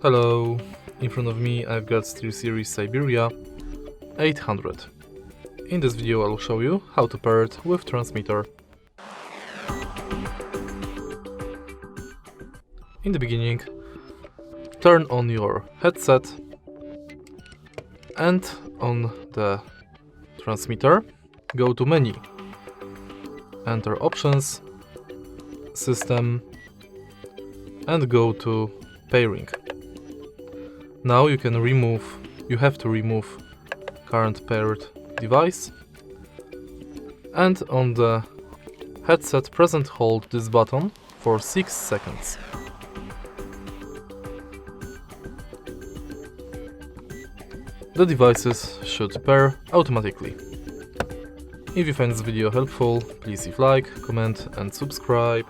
Hello, in front of me I've got SteelSeries Siberia 800. In this video I'll show you how to pair it with transmitter. In the beginning, turn on your headset and on the transmitter go to menu, enter options, system and go to pairing. Now you have to remove current paired device, and on the headset press and hold this button for 6 seconds. The devices should pair automatically. If you find this video helpful, please leave like, comment and subscribe.